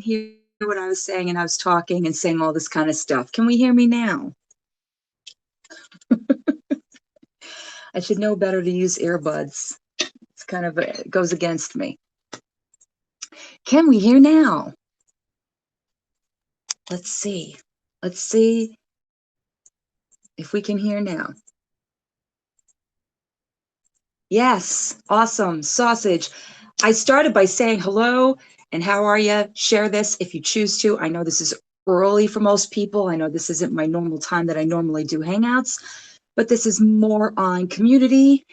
hear what I was saying, and I was talking and saying all this kind of stuff. Can we hear me now? I should know better to use earbuds. It's kind of, it goes against me. Can we hear now? Let's see. Let's see if we can hear now. Yes, awesome. Sausage. I started by saying hello and how are you? Share this if you choose to. I know this is early for most people. I know this isn't my normal time that I normally do hangouts, but this is more on community,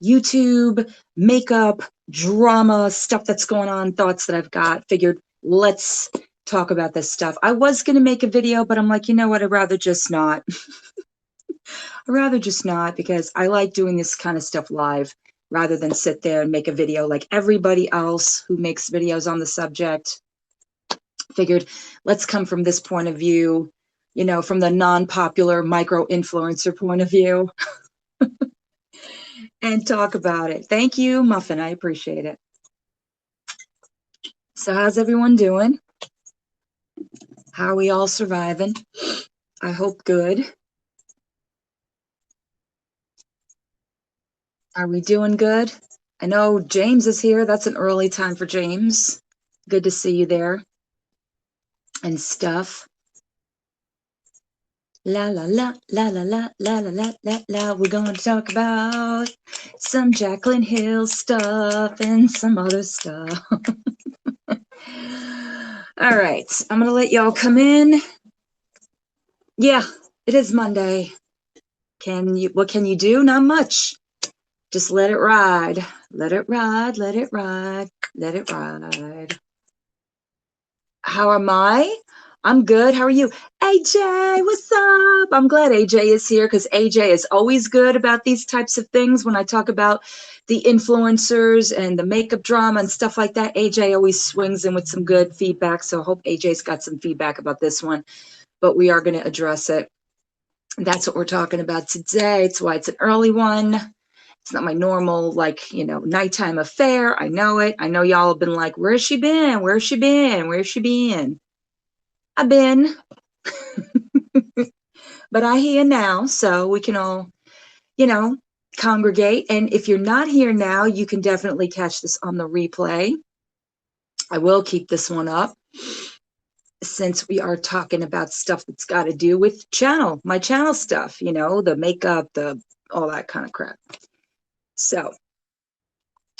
YouTube, makeup, drama, stuff that's going on, thoughts that I've got. Figured let's talk about this stuff. I was going to make a video, but I'm like, you know what? I'd rather just not. I'd rather just not, because I like doing this kind of stuff live rather than sit there and make a video like everybody else who makes videos on the subject. Figured let's come from this point of view, you know, from the non-popular micro-influencer point of view and talk about it. Thank you, Muffin. I appreciate it. So how's everyone doing? How are we all surviving? I hope good. Are we doing good? I know James is here. That's an early time for James. Good to see you there and stuff. La la la la la la la la la la la. We're going to talk about some Jaclyn Hill stuff and some other stuff. All right, I'm gonna let y'all come in. Yeah, it is Monday. What can you do? Not much. Just let it ride. Let it ride, let it ride, let it ride. How am I? I'm good. How are you? AJ, what's up? I'm glad AJ is here because AJ is always good about these types of things. When I talk about the influencers and the makeup drama and stuff like that, AJ always swings in with some good feedback. So I hope AJ's got some feedback about this one, but we are going to address it. That's what we're talking about today. It's why it's an early one. It's not my normal, like, you know, nighttime affair. I know it. I know y'all have been like, where's she been? Where's she been? Where's she been? I've been. But I here now, so we can all, you know, congregate. And if you're not here now, you can definitely catch this on the replay. I will keep this one up since we are talking about stuff that's got to do with my channel stuff, you know, the makeup, all that kind of crap. So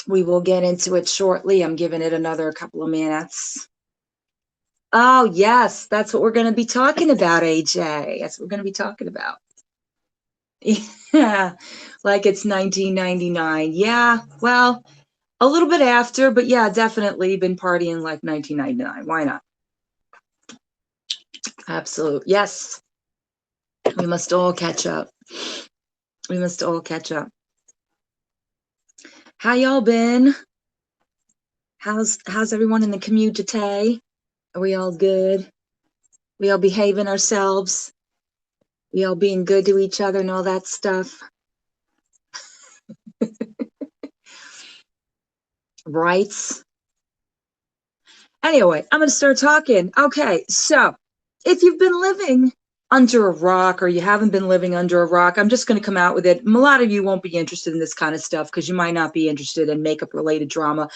we will get into it shortly. I'm giving it another couple of minutes. Oh, yes, that's what we're going to be talking about, AJ. That's what we're going to be talking about. Yeah, like it's 1999. Yeah, well, a little bit after, but yeah, definitely been partying like 1999. Why not? Absolute. Yes. We must all catch up. We must all catch up. How y'all been? How's everyone in the commute today? Are we all good? We all behaving ourselves? We all being good to each other and all that stuff? Right? Anyway, I'm going to start talking. Okay, so if you've been living under a rock or you haven't been living under a rock, I'm just going to come out with it. A lot of you won't be interested in this kind of stuff because you might not be interested in makeup-related drama.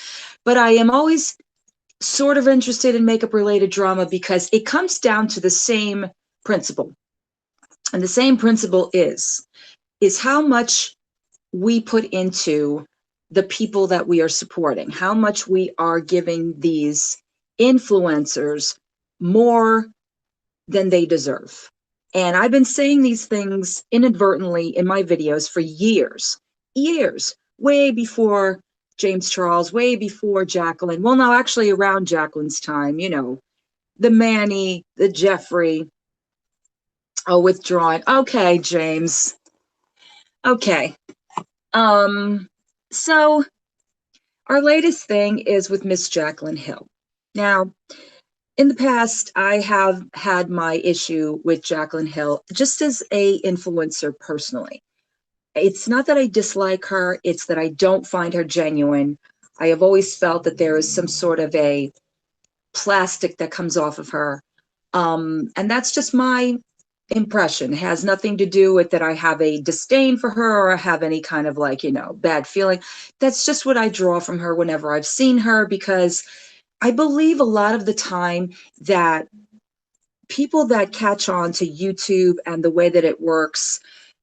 But I am always sort of interested in makeup-related drama because it comes down to the same principle. And the same principle is how much we put into the people that we are supporting, how much we are giving these influencers more than they deserve. And I've been saying these things inadvertently in my videos for years, way before James Charles, way before Jaclyn. Well, no, actually around Jaclyn's time, you know, the Manny, the Jeffrey. Oh, withdrawing. Okay, James. Okay. So our latest thing is with Miss Jaclyn Hill. Now, in the past, I have had my issue with Jaclyn Hill just as a influencer personally. It's not that I dislike her, it's that I don't find her genuine. I have always felt that there is some sort of a plastic that comes off of her. And that's just my impression. It has nothing to do with that I have a disdain for her or I have any kind of like, bad feeling. That's just what I draw from her whenever I've seen her, because I believe a lot of the time that people that catch on to YouTube and the way that it works,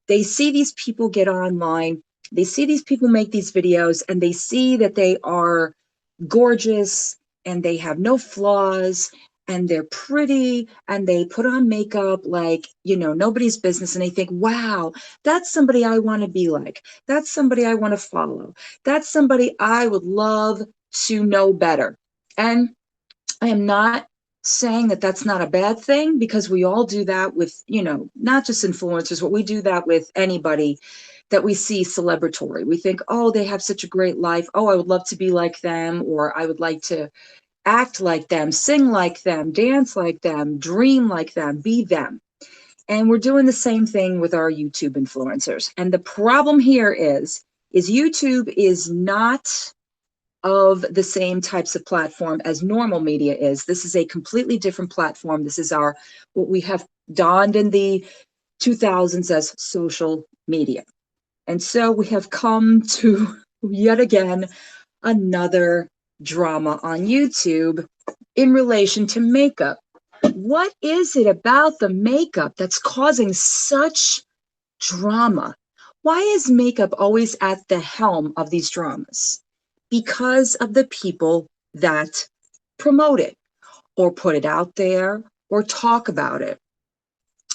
they see these people get online, they see these people make these videos, and they see that they are gorgeous and they have no flaws and they're pretty and they put on makeup like, nobody's business. And they think, wow, that's somebody I want to be like. That's somebody I want to follow. That's somebody I would love to know better. And I am not saying that that's not a bad thing, because we all do that with, not just influencers, but we do that with anybody that we see celebratory. We think, oh, they have such a great life. Oh, I would love to be like them, or I would like to act like them, sing like them, dance like them, dream like them, be them. And we're doing the same thing with our YouTube influencers. And the problem here is YouTube is not of the same types of platform as normal media is. This is a completely different platform. This is what we have donned in the 2000s as social media. And so we have come to yet again another drama on YouTube in relation to makeup. What is it about the makeup that's causing such drama? Why is makeup always at the helm of these dramas? Because of the people that promote it or put it out there or talk about it.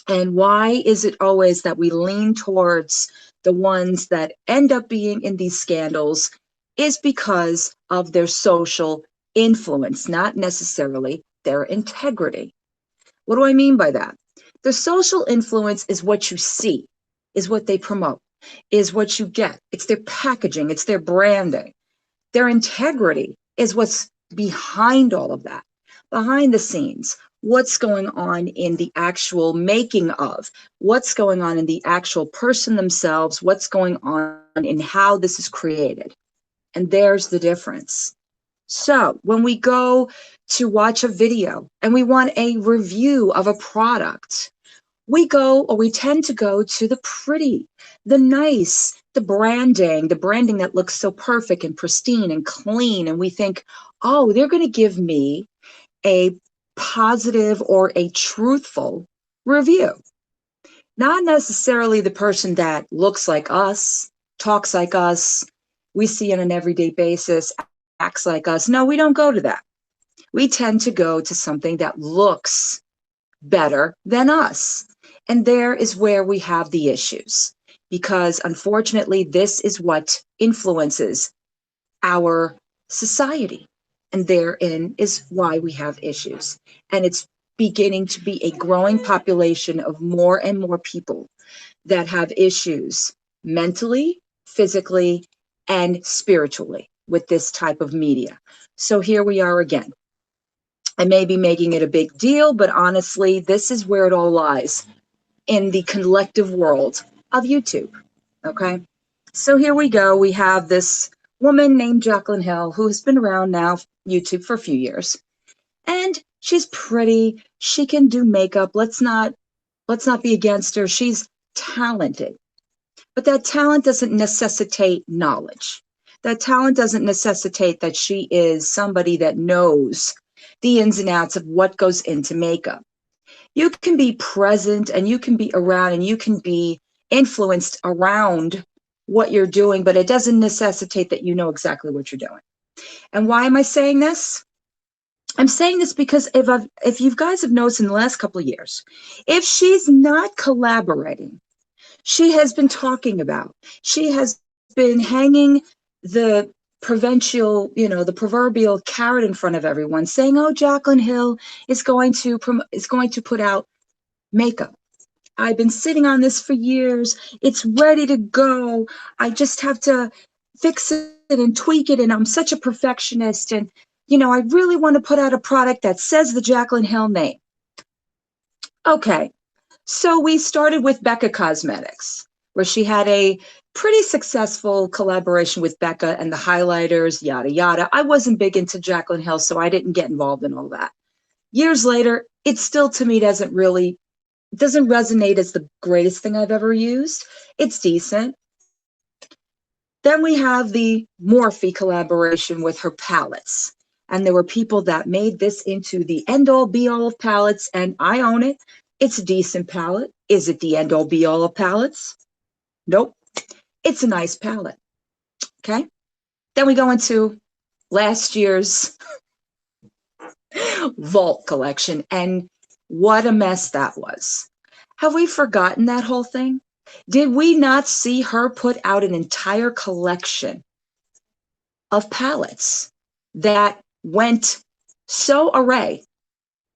And why is it always that we lean towards the ones that end up being in these scandals? Is because of their social influence, not necessarily their integrity. What do I mean by that? The social influence is what you see, is what they promote, is what you get. It's their packaging, it's their branding. Their integrity is what's behind all of that, behind the scenes. What's going on in the actual making of, what's going on in the actual person themselves, what's going on in how this is created. And there's the difference. So when we go to watch a video and we want a review of a product, we tend to go to the pretty, the nice, the branding that looks so perfect and pristine and clean. And we think, oh, they're going to give me a positive or a truthful review. Not necessarily the person that looks like us, talks like us, we see on an everyday basis, acts like us. No, we don't go to that. We tend to go to something that looks better than us. And there is where we have the issues, because unfortunately, this is what influences our society. And therein is why we have issues. And it's beginning to be a growing population of more and more people that have issues mentally, physically, and spiritually with this type of media. So here we are again. I may be making it a big deal, but honestly, this is where it all lies, in the collective world of YouTube. Okay. So here we go. We have this woman named Jaclyn Hill, who has been around now, YouTube, for a few years. And she's pretty. She can do makeup. Let's not be against her. She's talented. But that talent doesn't necessitate knowledge. That talent doesn't necessitate that she is somebody that knows the ins and outs of what goes into makeup. You can be present and you can be around and you can be influenced around what you're doing, but it doesn't necessitate that you know exactly what you're doing. And why am I saying this? I'm saying this because if you guys have noticed in the last couple of years, if she's not collaborating, she has been talking about, she has been hanging the the proverbial carrot in front of everyone, saying, oh, Jaclyn Hill is going to put out makeup. I've been sitting on this for years. It's ready to go. I just have to fix it and tweak it. And I'm such a perfectionist. And, I really want to put out a product that says the Jaclyn Hill name. Okay. So we started with Becca Cosmetics, where she had a pretty successful collaboration with Becca and the highlighters, yada, yada. I wasn't big into Jaclyn Hill, so I didn't get involved in all that. Years later, it still to me doesn't resonate as the greatest thing I've ever used. It's decent. Then we have the Morphe collaboration with her palettes. And there were people that made this into the end all be all of palettes, and I own it. It's a decent palette. Is it the end all be all of palettes? Nope. It's a nice palette. Okay. Then we go into last year's Vault collection, and what a mess that was. Have we forgotten that whole thing? Did we not see her put out an entire collection of palettes that went so array?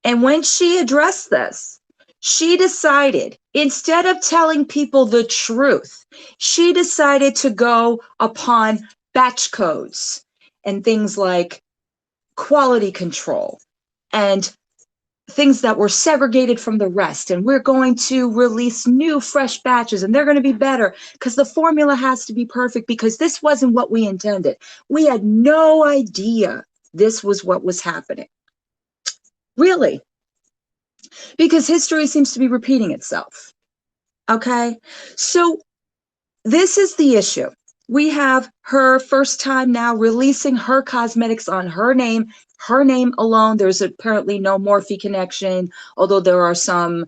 And when she addressed this, she decided, instead of telling people the truth, she decided to go upon batch codes and things like quality control and things that were segregated from the rest. And we're going to release new, fresh batches, and they're going to be better because the formula has to be perfect, because this wasn't what we intended. We had no idea this was what was happening. Really. Because history seems to be repeating itself. Okay? So this is the issue. We have her first time now releasing her cosmetics on her name alone. There's apparently no Morphe connection, although there are some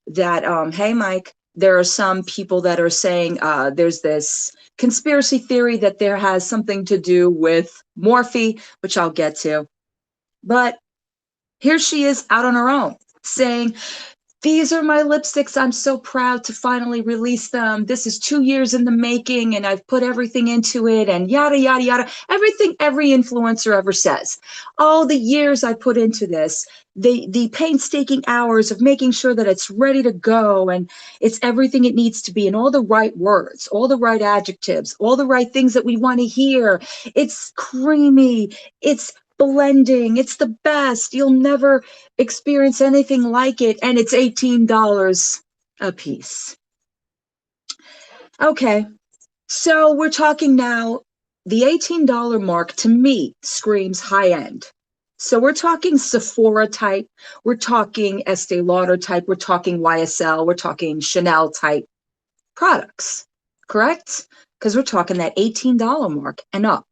that, hey, Mike, there are some people that are saying there's this conspiracy theory that there has something to do with Morphe, which I'll get to. But here she is out on her own saying, these are my lipsticks. I'm so proud to finally release them. This is 2 years in the making, and I've put everything into it, and yada, yada, yada. Everything every influencer ever says. All the years I put into this, the painstaking hours of making sure that it's ready to go, and it's everything it needs to be, and all the right words, all the right adjectives, all the right things that we want to hear. It's creamy. It's blending. It's the best. You'll never experience anything like it, and it's $18 a piece. Okay, so we're talking now, the $18 mark to me screams high end. So we're talking Sephora type, we're talking Estee Lauder type, we're talking YSL, we're talking Chanel type products, correct? Because we're talking that $18 mark and up.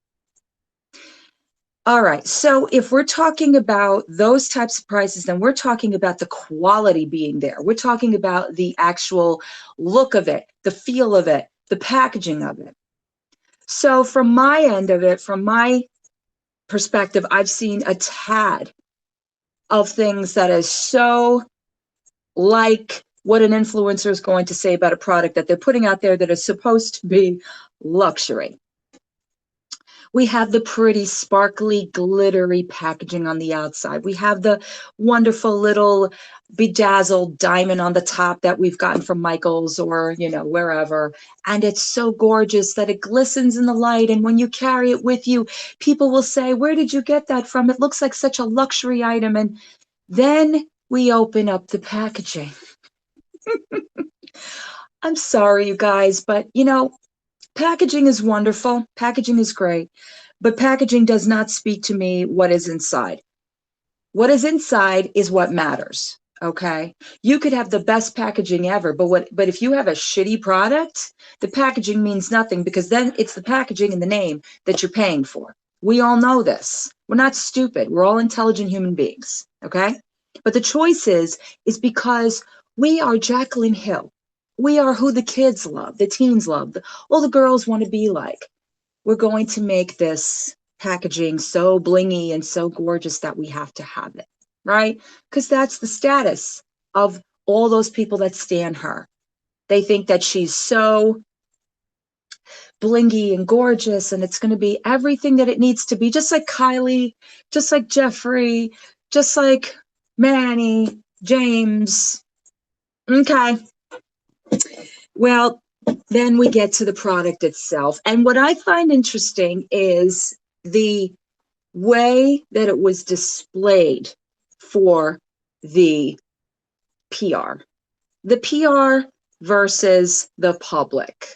All right, so if we're talking about those types of prices, then we're talking about the quality being there. We're talking about the actual look of it, the feel of it, the packaging of it. So from my end of it, from my perspective, I've seen a tad of things that is so like what an influencer is going to say about a product that they're putting out there that is supposed to be luxury. We have the pretty sparkly, glittery packaging on the outside. We have the wonderful little bedazzled diamond on the top that we've gotten from Michael's or, wherever. And it's so gorgeous that it glistens in the light. And when you carry it with you, people will say, where did you get that from? It looks like such a luxury item. And then we open up the packaging. I'm sorry, you guys, but packaging is wonderful. Packaging is great. But packaging does not speak to me what is inside. What is inside is what matters. Okay. You could have the best packaging ever, but if you have a shitty product, the packaging means nothing, because then it's the packaging and the name that you're paying for. We all know this. We're not stupid. We're all intelligent human beings. Okay. But the choice is because we are Jaclyn Hill. We are who the kids love, the teens love, all the girls want to be like. We're going to make this packaging so blingy and so gorgeous that we have to have it, right? Because that's the status of all those people that stan her. They think that she's so blingy and gorgeous, and it's going to be everything that it needs to be, just like Kylie, just like Jeffrey, just like Manny, James. Okay. Well, then we get to the product itself. And what I find interesting is the way that it was displayed for the PR. The PR versus the public.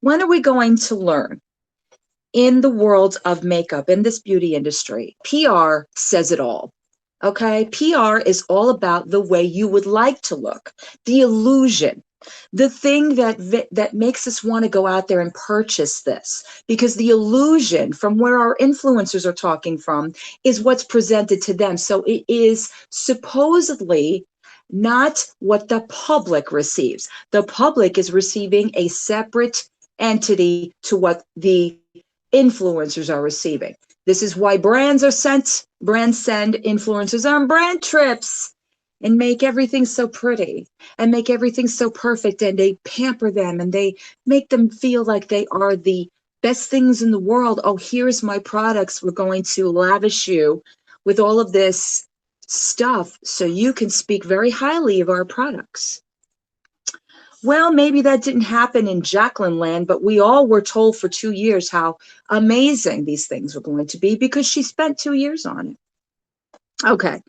When are we going to learn? In the world of makeup, in this beauty industry, PR says it all. Okay, PR is all about the way you would like to look, the illusion, the thing that makes us want to go out there and purchase this, because the illusion from where our influencers are talking from is what's presented to them. So it is supposedly not what the public receives. The public is receiving a separate entity to what the influencers are receiving. This is why brands send influencers on brand trips and make everything so pretty and make everything so perfect, and they pamper them and they make them feel like they are the best things in the world. Oh, here's my products. We're going to lavish you with all of this stuff so you can speak very highly of our products. Well, maybe that didn't happen in Jacqueline land, but we all were told for 2 years how amazing these things were going to be because she spent 2 years on it. Okay.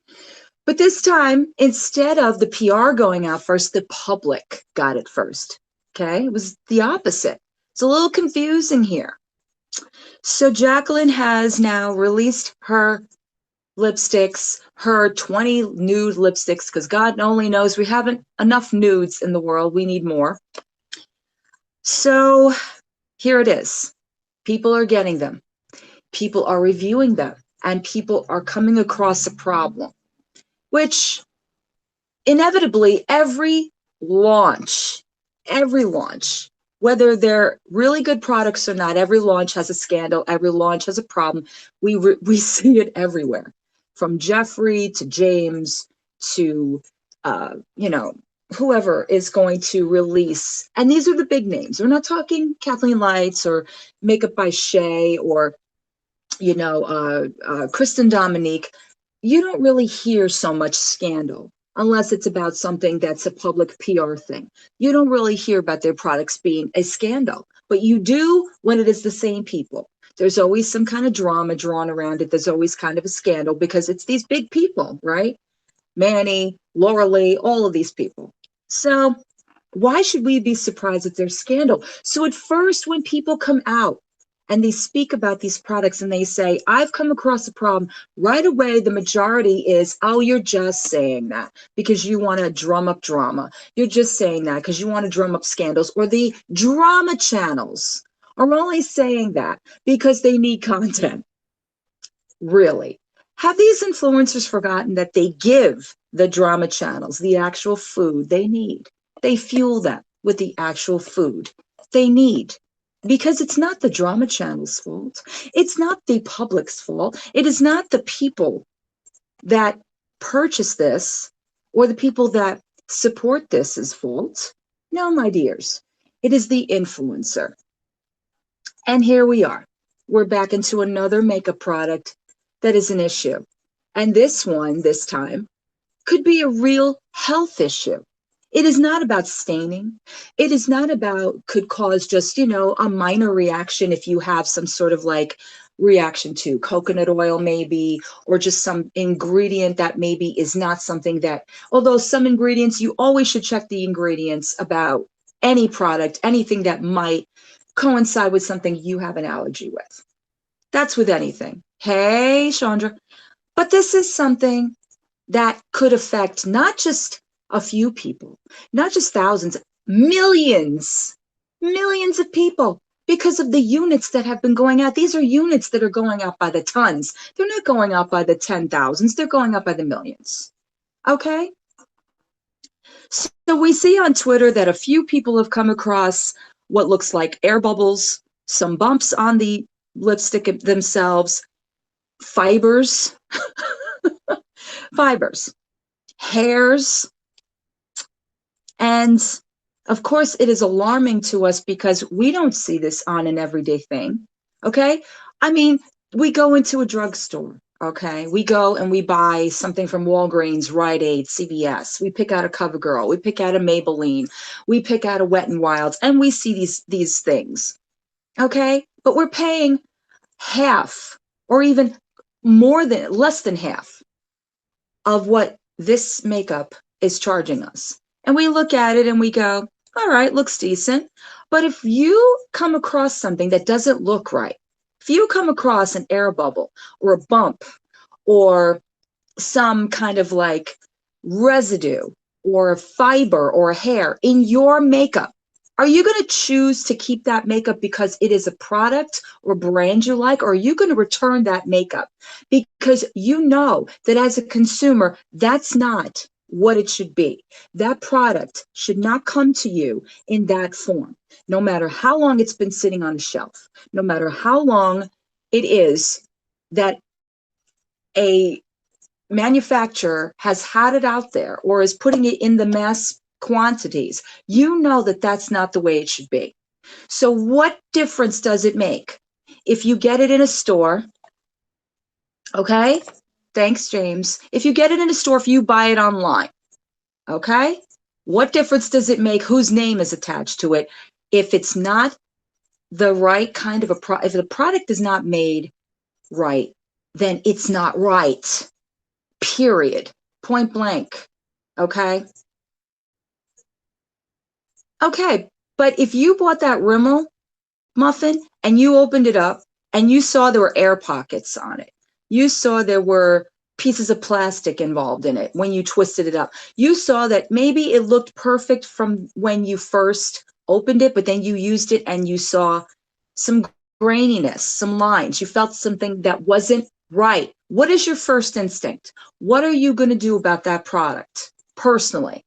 But this time, instead of the PR going out first, the public got it first. Okay. It was the opposite. It's a little confusing here. So Jacqueline has now released her lipsticks, her 20 nude lipsticks, because God only knows we haven't enough nudes in the world. We need more. So here it is. People are getting them. People are reviewing them, and people are coming across a problem, which inevitably every launch, whether they're really good products or not, every launch has a scandal, every launch has a problem. We see it everywhere, from Jeffrey to James to you know, whoever is going to release, and these are the big names. We're not talking Kathleen Lights or Makeup by Shay or Kristen Dominique. You don't really hear so much scandal unless it's about something that's a public PR thing. You don't really hear about their products being a scandal, but you do when it is the same people. There's always some kind of drama drawn around it. There's always kind of a scandal because it's these big people, right? Manny, Laura Lee, all of these people. So why should we be surprised at their scandal? So at first, when people come out and they speak about these products and they say, I've come across a problem, right away, the majority is, oh, you're just saying that because you want to drum up drama. You're just saying that because you want to drum up scandals. Or the drama channels are only saying that because they need content. Really? Have these influencers forgotten that they give the drama channels the actual food they need? They fuel them with the actual food they need. Because it's not the drama channel's fault. It's not the public's fault. It is not the people that purchase this or the people that support this's fault. No, my dears. It is the influencer. And here we are. We're back into another makeup product that is an issue. And this one, this time, could be a real health issue. It is not about staining. It is not about, could cause just, a minor reaction if you have some sort of like reaction to coconut oil, maybe, or just some ingredient that maybe is not something that, although some ingredients, you always should check the ingredients about any product, anything that might coincide with something you have an allergy with. That's with anything. Hey, Chandra. But this is something that could affect not just a few people, not just thousands, millions of people because of the units that have been going out. These are units that are going out by the tons. They're not going out by the 10,000s. They're going up by the millions. Okay? So we see on Twitter that a few people have come across what looks like air bubbles, some bumps on the lipstick themselves, fibers, fibers, hairs, and of course it is alarming to us because we don't see this on an everyday thing. Okay? I mean, we go into a drugstore. Okay, we go and we buy something from Walgreens, Rite Aid, CVS. We pick out a CoverGirl. We pick out a Maybelline. We pick out a Wet n Wilds, and we see these things. Okay, but we're paying half, or even less than half of what this makeup is charging us. And we look at it and we go, all right, looks decent. But if you come across something that doesn't look right, if you come across an air bubble or a bump or some kind of like residue or fiber or hair in your makeup, are you going to choose to keep that makeup because it is a product or brand you like, or are you going to return that makeup because you know that as a consumer, that's not what it should be? That product should not come to you in that form, no matter how long it's been sitting on a shelf, no matter how long it is that a manufacturer has had it out there or is putting it in the mass quantities. You know that that's not the way it should be. So what difference does it make if you get it in a store? Okay, thanks, James. If you get it in a store, if you buy it online, okay, what difference does it make whose name is attached to it if it's not the right kind of if the product is not made right, then it's not right, period, point blank. Okay. Okay. But if you bought that Rimmel muffin and you opened it up and you saw there were air pockets on it, you saw there were pieces of plastic involved in it when you twisted it up, you saw that maybe it looked perfect from when you first opened it, but then you used it and you saw some graininess, some lines, you felt something that wasn't right. What is your first instinct? What are you going to do about that product personally?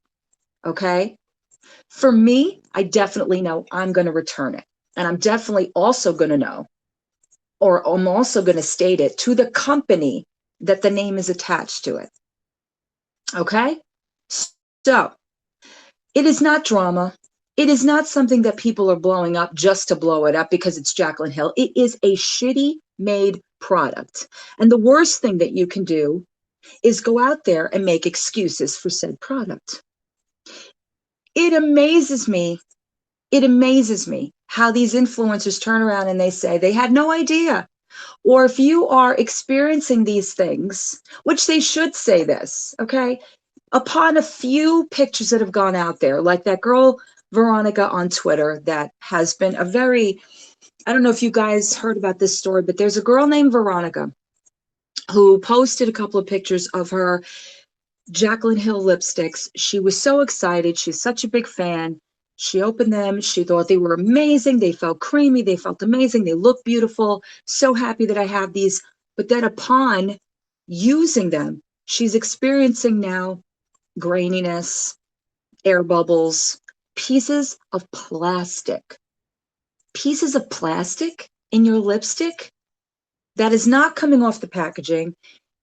Okay. For me, I definitely know I'm going to return it. And I'm definitely also going to know, or I'm also going to state it to the company that the name is attached to it. Okay? So it is not drama. It is not something that people are blowing up just to blow it up because it's Jaclyn Hill. It is a shitty made product. And the worst thing that you can do is go out there and make excuses for said product. It amazes me. It amazes me how these influencers turn around and they say they had no idea. Or if you are experiencing these things, which they should say this, okay, upon a few pictures that have gone out there, like that girl Veronica on Twitter that has been a very, I don't know if you guys heard about this story, but there's a girl named Veronica who posted a couple of pictures of her Jaclyn Hill lipsticks. She was so excited. She's such a big fan. She opened them. She thought they were amazing. They felt creamy. They felt amazing. They look beautiful. So happy that I have these. But then upon using them, she's experiencing now graininess, air bubbles, pieces of plastic. Pieces of plastic in your lipstick that is not coming off the packaging.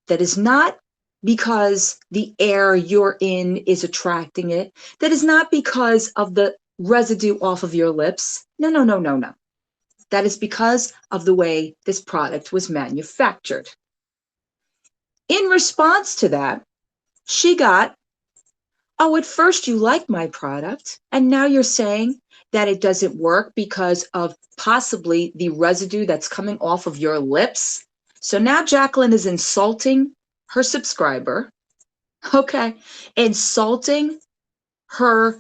That is not because the air you're in is attracting it. That is not because of the residue off of your lips. No, no, no, no, no. That is because of the way this product was manufactured. In response to that, she got, oh, at first you liked my product, and now you're saying that it doesn't work because of possibly the residue that's coming off of your lips. So now Jaclyn is insulting her subscriber, okay, insulting her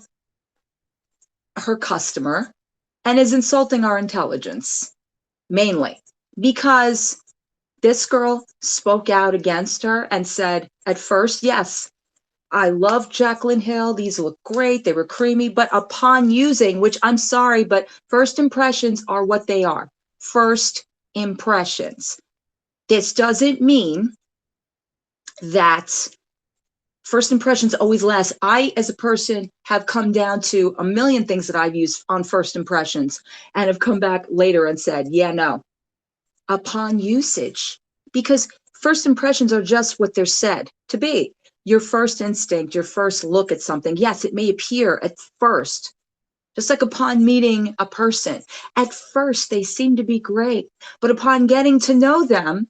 customer, and is insulting our intelligence, mainly because this girl spoke out against her and said, at first, yes, I love Jaclyn Hill. These look great. They were creamy. But upon using, which I'm sorry, but first impressions are what they are. First impressions. This doesn't mean that first impressions always last. I, as a person, have come down to a million things that I've used on first impressions and have come back later and said, yeah, no, upon usage. Because first impressions are just what they're said to be. Your first instinct, your first look at something. Yes, it may appear at first, just like upon meeting a person. At first, they seem to be great. But upon getting to know them,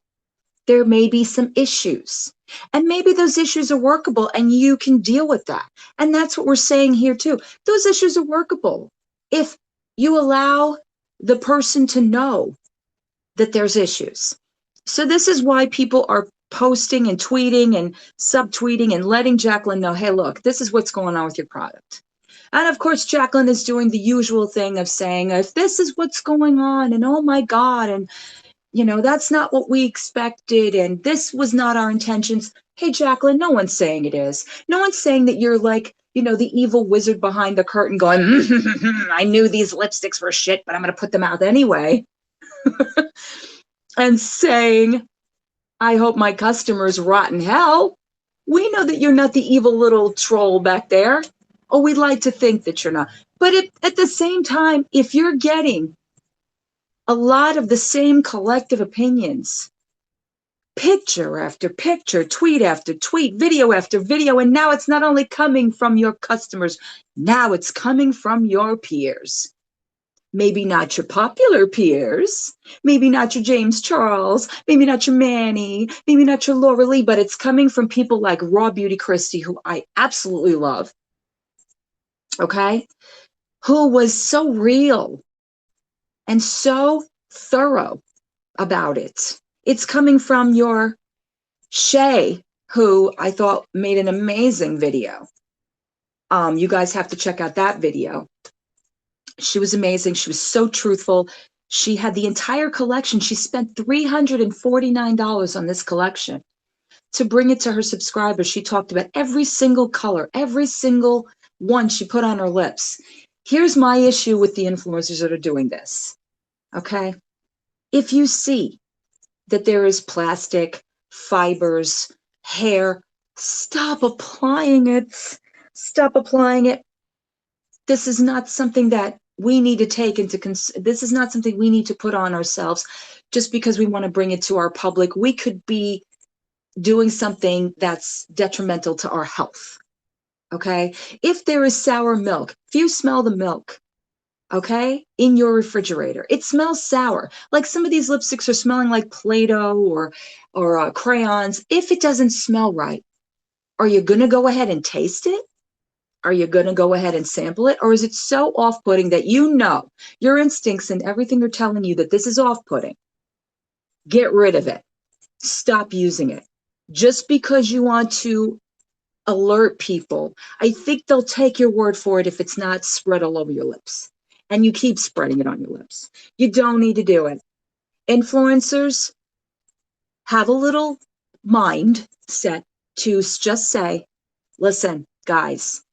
there may be some issues. And maybe those issues are workable and you can deal with that. And that's what we're saying here too. Those issues are workable if you allow the person to know that there's issues. So this is why people are posting and tweeting and subtweeting and letting Jaclyn know, hey, look, this is what's going on with your product. And of course, Jaclyn is doing the usual thing of saying, if this is what's going on, and oh my God, and You know, that's not what we expected, and this was not our intentions. Hey, Jacqueline, no one's saying it is. No one's saying that you're like, you know, the evil wizard behind the curtain going, I knew these lipsticks were shit, but I'm going to put them out anyway. And saying, I hope my customers rot in hell. We know that you're not the evil little troll back there. Oh, we'd like to think that you're not. But at the same time, if you're getting a lot of the same collective opinions, picture after picture, tweet after tweet, video after video, and now it's not only coming from your customers, now it's coming from your peers. Maybe not your popular peers, maybe not your James Charles, maybe not your Manny, maybe not your Laura Lee, but it's coming from people like Raw Beauty Christie, who I absolutely love, okay? Who was so real and so thorough about it. It's coming from your Shay, who I thought made an amazing video. You guys have to check out that video. She was amazing. She was so truthful. She had the entire collection. She spent $349 on this collection to bring it to her subscribers. She talked about every single color, every single one she put on her lips. Here's my issue with the influencers that are doing this, okay? If you see that there is plastic, fibers, hair, stop applying it. Stop applying it. This is not something that we need to take into this is not something we need to put on ourselves just because we want to bring it to our public. We could be doing something that's detrimental to our health. Okay? If there is sour milk, if you smell the milk, okay, in your refrigerator, it smells sour. Like some of these lipsticks are smelling like Play-Doh or crayons. If it doesn't smell right, are you going to go ahead and taste it? Are you going to go ahead and sample it? Or is it so off-putting that you know your instincts and everything are telling you that this is off-putting? Get rid of it. Stop using it. Just because you want to alert people, I think they'll take your word for it if it's not spread all over your lips. And you keep spreading it on your lips. You don't need to do it. Influencers have a little mindset to just say, listen, guys,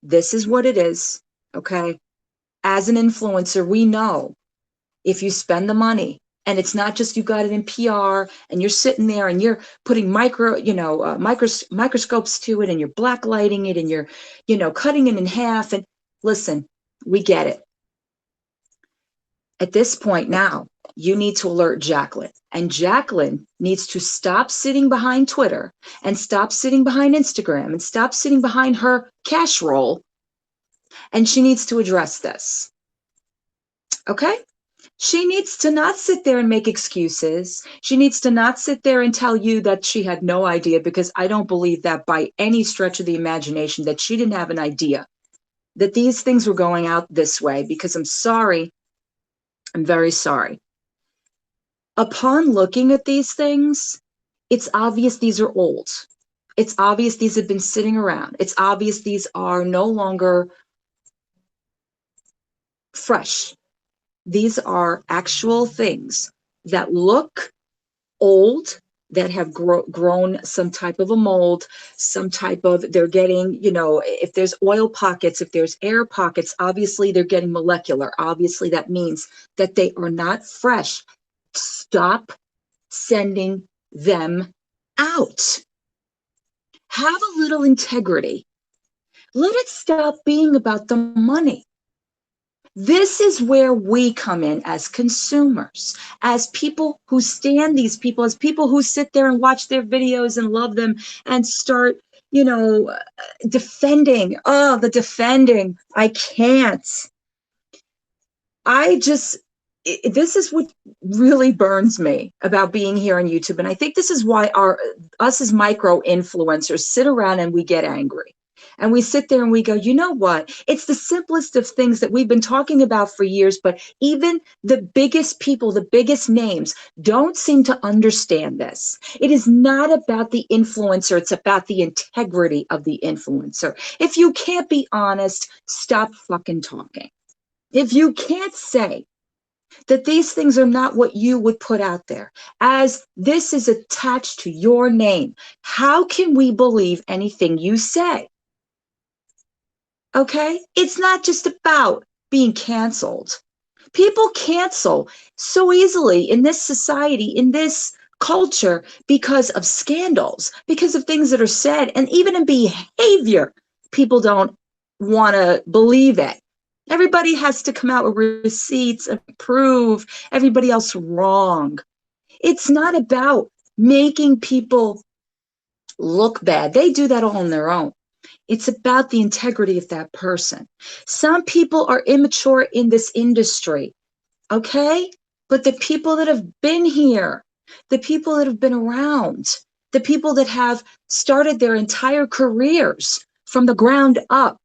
this is what it is, okay? As an influencer, we know if you spend the money, and it's not just you got it in PR and you're sitting there and you're putting microscopes to it and you're blacklighting it and you're, cutting it in half. And listen, we get it. At this point now, you need to alert Jacqueline. And Jacqueline needs to stop sitting behind Twitter and stop sitting behind Instagram and stop sitting behind her cash roll. And she needs to address this. Okay? She needs to not sit there and make excuses. She needs to not sit there and tell you that she had no idea, because I don't believe that by any stretch of the imagination that she didn't have an idea that these things were going out this way, because I'm sorry. I'm very sorry. Upon looking at these things, it's obvious these are old. It's obvious these have been sitting around. It's obvious these are no longer fresh. These are actual things that look old, that have grown some type of a mold, some type of, they're getting, if there's oil pockets, if there's air pockets, obviously they're getting molecular. Obviously that means that they are not fresh. Stop sending them out. Have a little integrity. Let it stop being about the money. This is where we come in as consumers, as people who stand these people, as people who sit there and watch their videos and love them and start, defending. Oh, the defending. I can't. This is what really burns me about being here on YouTube. And I think this is why us as micro influencers sit around and we get angry. And we sit there and we go, you know what? It's the simplest of things that we've been talking about for years, but even the biggest people, the biggest names don't seem to understand this. It is not about the influencer. It's about the integrity of the influencer. If you can't be honest, stop fucking talking. If you can't say that these things are not what you would put out there, as this is attached to your name. How can we believe anything you say? Okay? It's not just about being canceled. People cancel so easily in this society, in this culture, because of scandals, because of things that are said, and even in behavior. People don't want to believe it. Everybody has to come out with receipts and prove everybody else wrong. It's not about making people look bad. They do that all on their own. It's about the integrity of that person. Some people are immature in this industry, okay? But the people that have been here, the people that have been around, the people that have started their entire careers from the ground up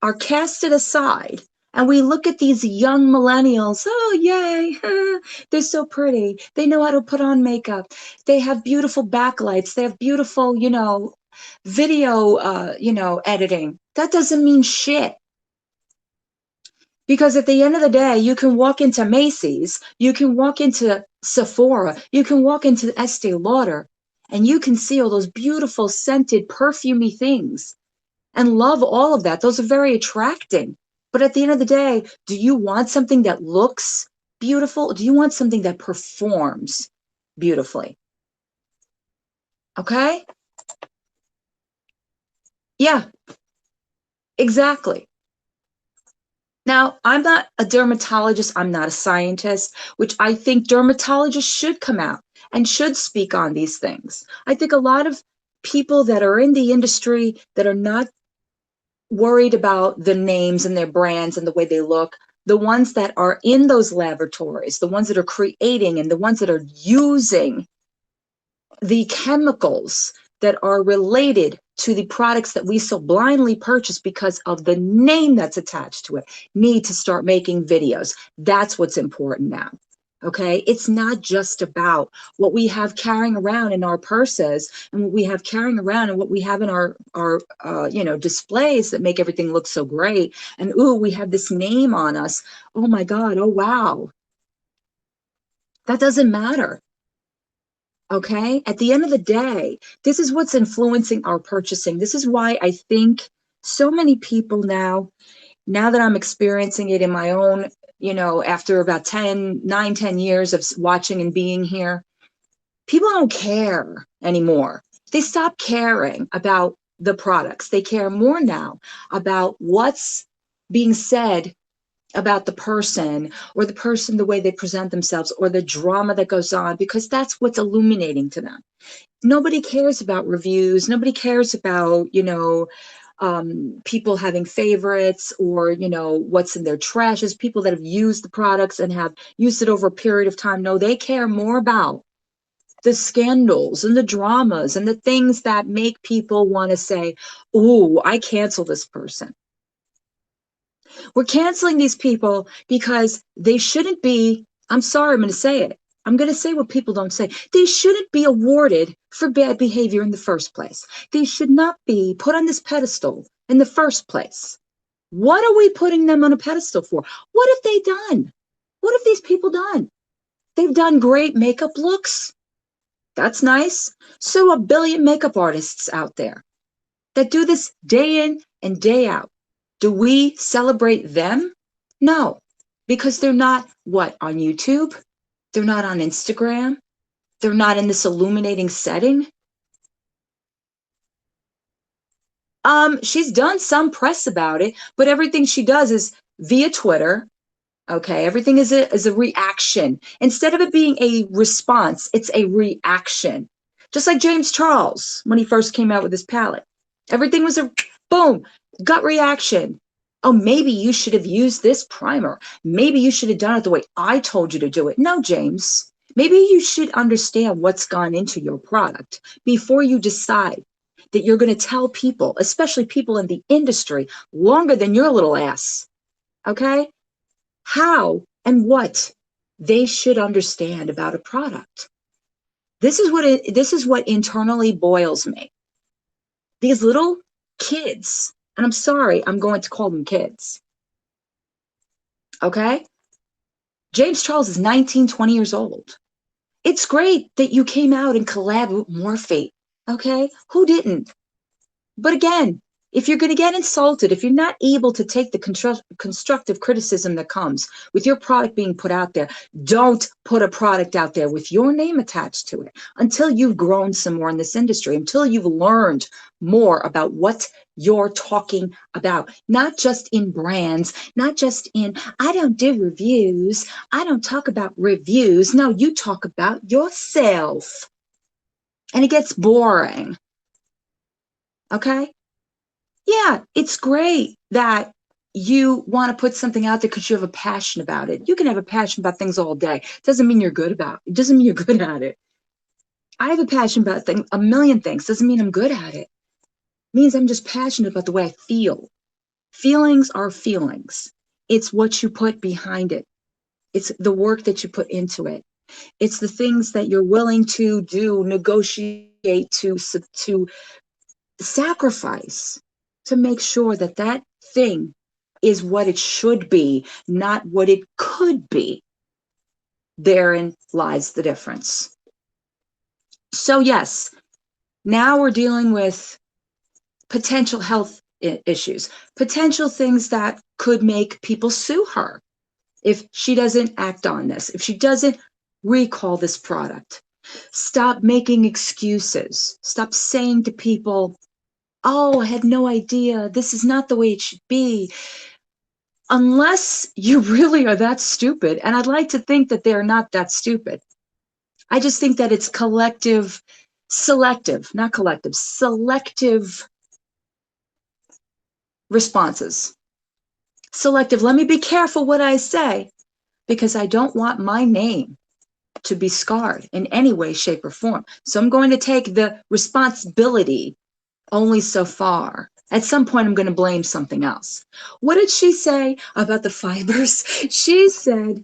are casted aside. And we look at these young millennials, oh, yay, they're so pretty. They know how to put on makeup. They have beautiful backlights. They have beautiful, video, editing. That doesn't mean shit. Because at the end of the day, you can walk into Macy's, you can walk into Sephora, you can walk into Estee Lauder, and you can see all those beautiful scented, perfumey things and love all of that. Those are very attracting. But at the end of the day, do you want something that looks beautiful? Or do you want something that performs beautifully? Okay? Yeah, exactly. Now, I'm not a dermatologist, I'm not a scientist, which I think dermatologists should come out and should speak on these things. I think a lot of people that are in the industry that are not worried about the names and their brands and the way they look, the ones that are in those laboratories, the ones that are creating and the ones that are using the chemicals that are related to the products that we so blindly purchase because of the name that's attached to it need to start making videos. That's what's important now. Okay, it's not just about what we have carrying around in our purses and what we have carrying around and what we have in our displays that make everything look so great. And ooh, we have this name on us. Oh my God! Oh wow! That doesn't matter. Okay. At the end of the day, this is what's influencing our purchasing. This is why I think so many people now that I'm experiencing it in my own, after about 9, 10 years of watching and being here, people don't care anymore. They stop caring about the products. They care more now about what's being said about the person or the person, the way they present themselves or the drama that goes on, because that's what's illuminating to them. Nobody cares about reviews. Nobody cares about, people having favorites or, what's in their trashes, people that have used the products and have used it over a period of time. No, they care more about the scandals and the dramas and the things that make people want to say, "Ooh, I cancel this person." We're canceling these people because they shouldn't be, I'm sorry, I'm going to say it. I'm going to say what people don't say. They shouldn't be awarded for bad behavior in the first place. They should not be put on this pedestal in the first place. What are we putting them on a pedestal for? What have they done? What have these people done? They've done great makeup looks. That's nice. So a billion makeup artists out there that do this day in and day out. Do we celebrate them? No, because they're not what, on YouTube? They're not on Instagram. They're not in this illuminating setting. She's done some press about it, but everything she does is via Twitter. Okay, everything is a reaction. Instead of it being a response, it's a reaction. Just like James Charles when he first came out with his palette. Everything was a boom, gut reaction. Oh, maybe you should have used this primer. Maybe you should have done it the way I told you to do it. No, James. Maybe you should understand what's gone into your product before you decide that you're going to tell people, especially people in the industry, longer than your little ass. Okay? How and what they should understand about a product. This is what internally boils me. These little kids, and I'm sorry, I'm going to call them kids. Okay? James Charles is 19, 20 years old. It's great that you came out and collabed with Morphate. Okay? Who didn't? But again, if you're going to get insulted, if you're not able to take the constructive criticism that comes with your product being put out there, don't put a product out there with your name attached to it until you've grown some more in this industry, until you've learned more about what you're talking about, not just in brands, not just in, I don't do reviews, I don't talk about reviews. No, you talk about yourself. And it gets boring. Okay? Yeah, it's great that you want to put something out there because you have a passion about it. You can have a passion about things all day. Doesn't mean you're good about it. Doesn't mean you're good at it. I have a passion about things, a million things. Doesn't mean I'm good at it. It means I'm just passionate about the way I feel. Feelings are feelings. It's what you put behind it. It's the work that you put into it. It's the things that you're willing to do, negotiate, to sacrifice to make sure that that thing is what it should be, not what it could be. Therein lies the difference. So yes, now we're dealing with potential health issues, potential things that could make people sue her if she doesn't act on this, if she doesn't recall this product. Stop making excuses. Stop saying to people, oh, I had no idea. This is not the way it should be. Unless you really are that stupid. And I'd like to think that they're not that stupid. I just think that it's selective, not collective, selective responses. Selective. Let me be careful what I say because I don't want my name to be scarred in any way, shape, or form. So I'm going to take the responsibility only so far. At some point, I'm going to blame something else. What did she say about the fibers? She said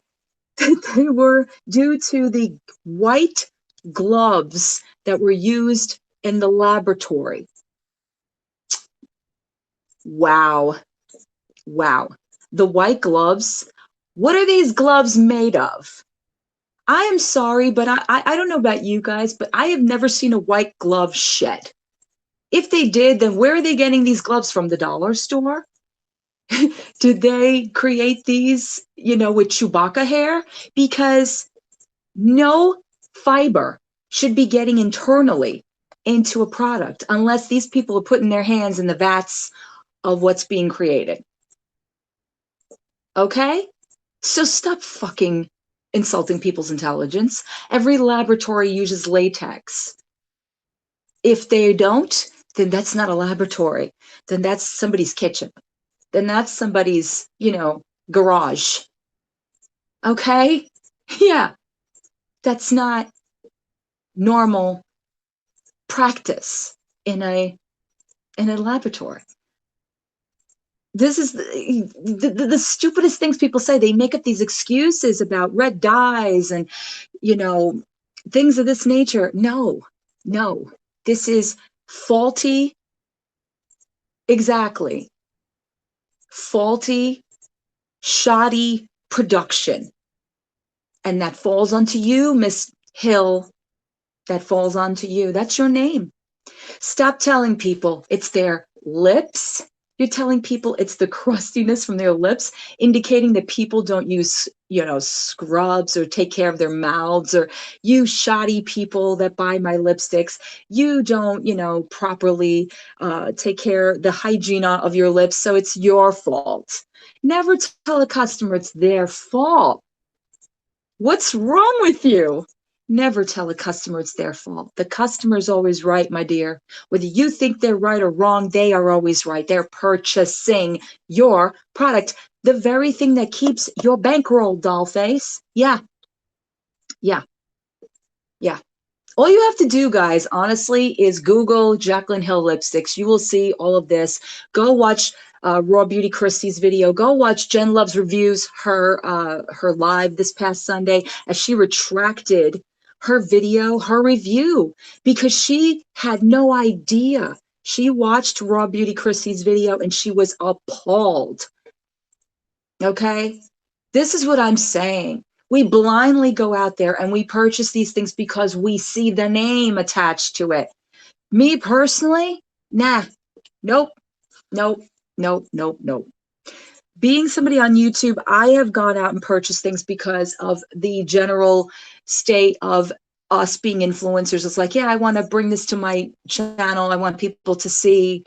that they were due to the white gloves that were used in the laboratory. Wow. Wow. The white gloves. What are these gloves made of? I am sorry, but I don't know about you guys, but I have never seen a white glove shed. If they did, then where are they getting these gloves from? The dollar store? Did they create these, with Chewbacca hair? Because no fiber should be getting internally into a product unless these people are putting their hands in the vats of what's being created. Okay? So stop fucking insulting people's intelligence. Every laboratory uses latex. If they don't, then that's not a laboratory. Then that's somebody's kitchen. Then that's somebody's, garage. Okay? Yeah. That's not normal practice in a laboratory. This is the stupidest things people say. They make up these excuses about red dyes and, things of this nature. No. This is faulty. Exactly. Faulty, shoddy production. And that falls onto you, Miss Hill. That falls onto you. That's your name. Stop telling people it's their lips. You're telling people it's the crustiness from their lips, indicating that people don't use, scrubs or take care of their mouths, or you shoddy people that buy my lipsticks, you don't, properly take care the hygiene of your lips, so it's your fault. Never tell a customer it's their fault. What's wrong with you? Never tell a customer it's their fault. The customer is always right, my dear. Whether you think they're right or wrong, they are always right. They're purchasing your product, the very thing that keeps your bankroll, doll face. Yeah. All you have to do, guys, honestly, is Google Jaclyn Hill lipsticks. You will see all of this. Go watch Raw Beauty Christie's video. Go watch Jen Loves Reviews, her live this past Sunday, as she retracted her video, her review, because she had no idea. She watched Raw Beauty Christie's video and she was appalled. Okay? This is what I'm saying. We blindly go out there and we purchase these things because we see the name attached to it. Me personally, nah, nope, nope, nope, nope, nope. Being somebody on YouTube, I have gone out and purchased things because of the general state of us being influencers. It's like, yeah, I want to bring this to my channel. I want people to see,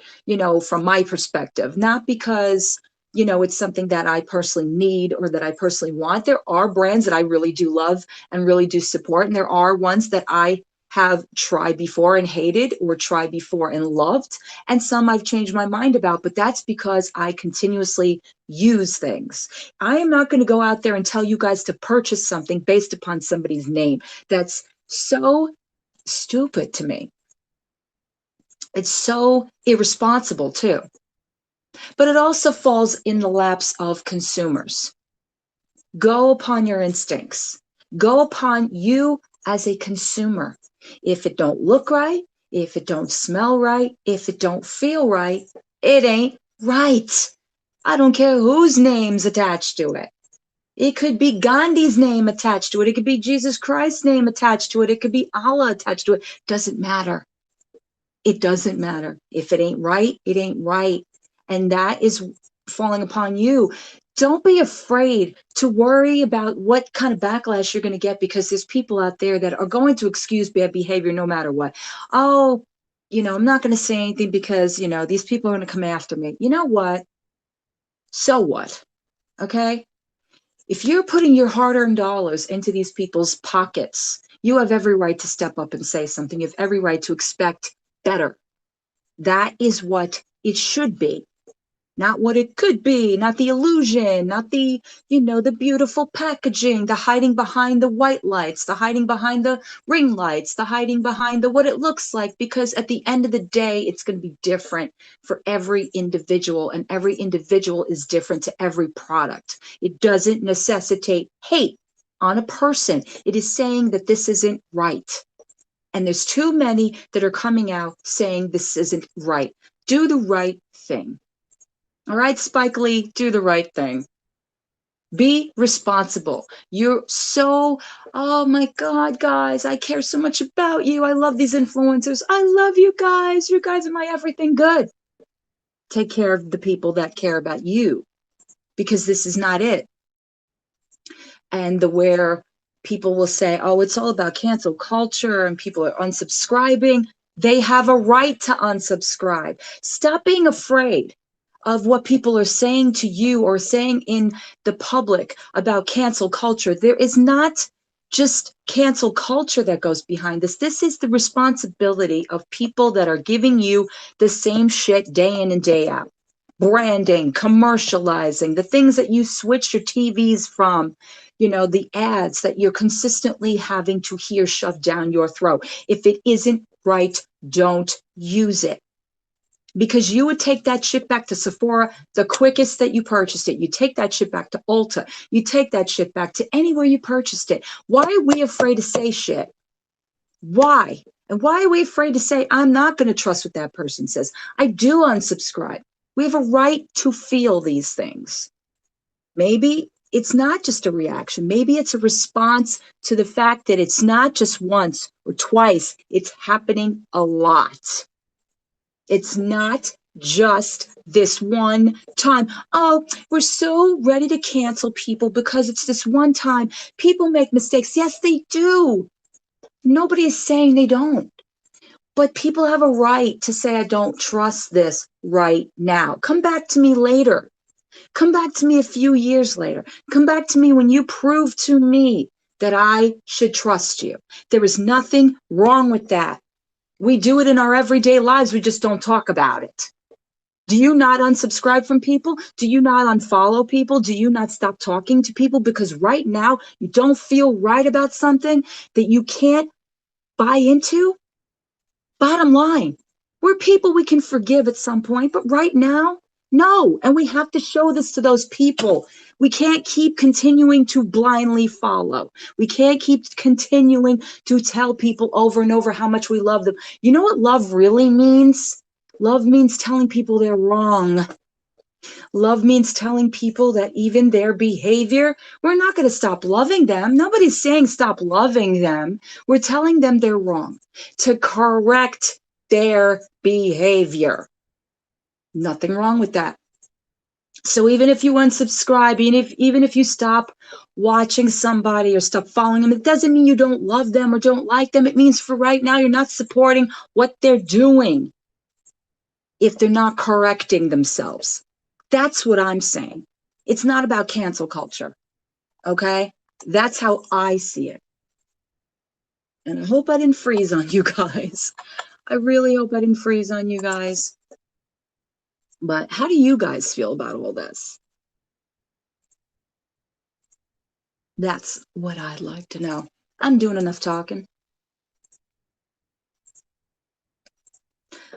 from my perspective, not because, it's something that I personally need or that I personally want. There are brands that I really do love and really do support. And there are ones that I have tried before and hated, or tried before and loved. And some I've changed my mind about, but that's because I continuously use things. I am not going to go out there and tell you guys to purchase something based upon somebody's name. That's so stupid to me. It's so irresponsible too. But it also falls in the laps of consumers. Go upon your instincts. Go upon you as a consumer. If it don't look right, if it don't smell right, if it don't feel right, it ain't right. I don't care whose name's attached to it. It could be Gandhi's name attached to it. It could be Jesus Christ's name attached to it. It could be Allah attached to it. Doesn't matter. It doesn't matter. If it ain't right, it ain't right. And that is falling upon you. Don't be afraid to worry about what kind of backlash you're going to get, because there's people out there that are going to excuse bad behavior no matter what. Oh, I'm not going to say anything because, these people are going to come after me. You know what? So what? Okay? If you're putting your hard-earned dollars into these people's pockets, you have every right to step up and say something. You have every right to expect better. That is what it should be, not what it could be, not the illusion, not the, the beautiful packaging, the hiding behind the white lights, the hiding behind the ring lights, the hiding behind the what it looks like, because at the end of the day, it's going to be different for every individual, and every individual is different to every product. It doesn't necessitate hate on a person. It is saying that this isn't right. And there's too many that are coming out saying this isn't right. Do the right thing. All right, Spike Lee, do the right thing. Be responsible. You're so, oh my God, guys, I care so much about you. I love these influencers. I love you guys. You guys are my everything. Good. Take care of the people that care about you, because this is not it. And where people will say, oh, it's all about cancel culture and people are unsubscribing. They have a right to unsubscribe. Stop being afraid of what people are saying to you or saying in the public about cancel culture. There is not just cancel culture that goes behind this. This is the responsibility of people that are giving you the same shit day in and day out. Branding, commercializing, the things that you switch your TVs from, the ads that you're consistently having to hear shoved down your throat. If it isn't right, don't use it. Because you would take that shit back to Sephora the quickest that you purchased it. You take that shit back to Ulta. You take that shit back to anywhere you purchased it. Why are we afraid to say shit? Why? And why are we afraid to say, I'm not going to trust what that person says? I do unsubscribe. We have a right to feel these things. Maybe it's not just a reaction. Maybe it's a response to the fact that it's not just once or twice. It's happening a lot. It's not just this one time. Oh, we're so ready to cancel people because it's this one time. People make mistakes. Yes, they do. Nobody is saying they don't. But people have a right to say, I don't trust this right now. Come back to me later. Come back to me a few years later. Come back to me when you prove to me that I should trust you. There is nothing wrong with that. We do it in our everyday lives. We just don't talk about it. Do you not unsubscribe from people? Do you not unfollow people? Do you not stop talking to people because right now you don't feel right about something that you can't buy into? Bottom line, we're people we can forgive at some point, but right now, no. And we have to show this to those people. We can't keep continuing to blindly follow. We can't keep continuing to tell people over and over how much we love them. You know what love really means? Love means telling people they're wrong. Love means telling people that even their behavior, we're not going to stop loving them. Nobody's saying stop loving them. We're telling them they're wrong, to correct their behavior. Nothing wrong with that. So even if you unsubscribe, even if you stop watching somebody or stop following them, it doesn't mean you don't love them or don't like them. It means for right now you're not supporting what they're doing if they're not correcting themselves. That's what I'm saying. It's not about cancel culture, okay? That's how I see it. And I hope I didn't freeze on you guys. I really hope I didn't freeze on you guys. But how do you guys feel about all this? That's what I'd like to know. I'm doing enough talking.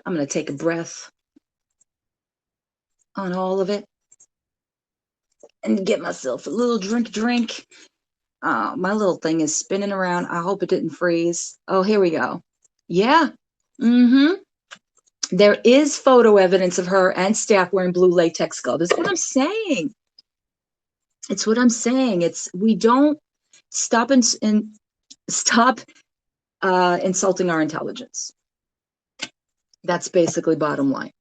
I'm going to take a breath on all of it and get myself a little drink. My little thing is spinning around. I hope it didn't freeze. Oh, here we go. Yeah. Mm-hmm. There is photo evidence of her and staff wearing blue latex gloves. That's what I'm saying. It's what I'm saying. We don't stop and stop insulting our intelligence. That's basically bottom line.